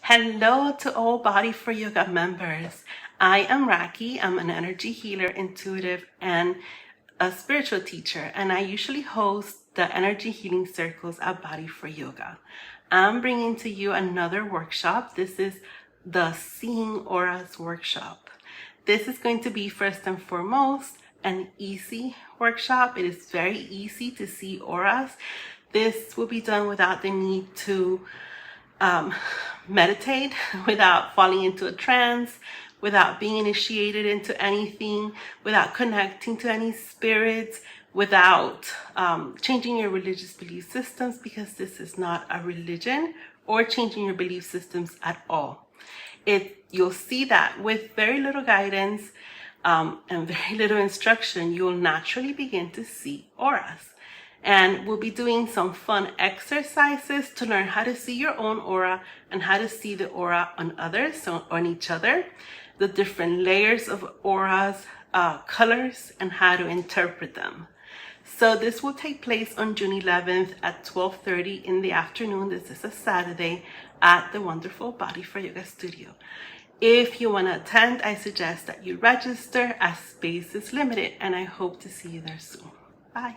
Hello to all Body4Yoga members. I am Raki. I'm an energy healer, intuitive, and a spiritual teacher, and I usually host the energy healing circles at Body4Yoga. I'm bringing to you another workshop. This is the Seeing Auras workshop. This is going to be first and foremost an easy workshop. It is very easy to see auras. This will be done without the need to meditate, without falling into a trance, without being initiated into anything, without connecting to any spirits, without changing your religious belief systems, because this is not a religion, or changing your belief systems at all. You'll see that with very little guidance and very little instruction, you'll naturally begin to see auras. And we'll be doing some fun exercises to learn how to see your own aura and how to see the aura on others, so on each other, the different layers of auras, colors, and how to interpret them. So this will take place on June 11th at 12:30 in the afternoon. This is a Saturday at the wonderful Body4Yoga studio. If you want to attend, I suggest that you register as space is limited, and I hope to see you there soon. Bye.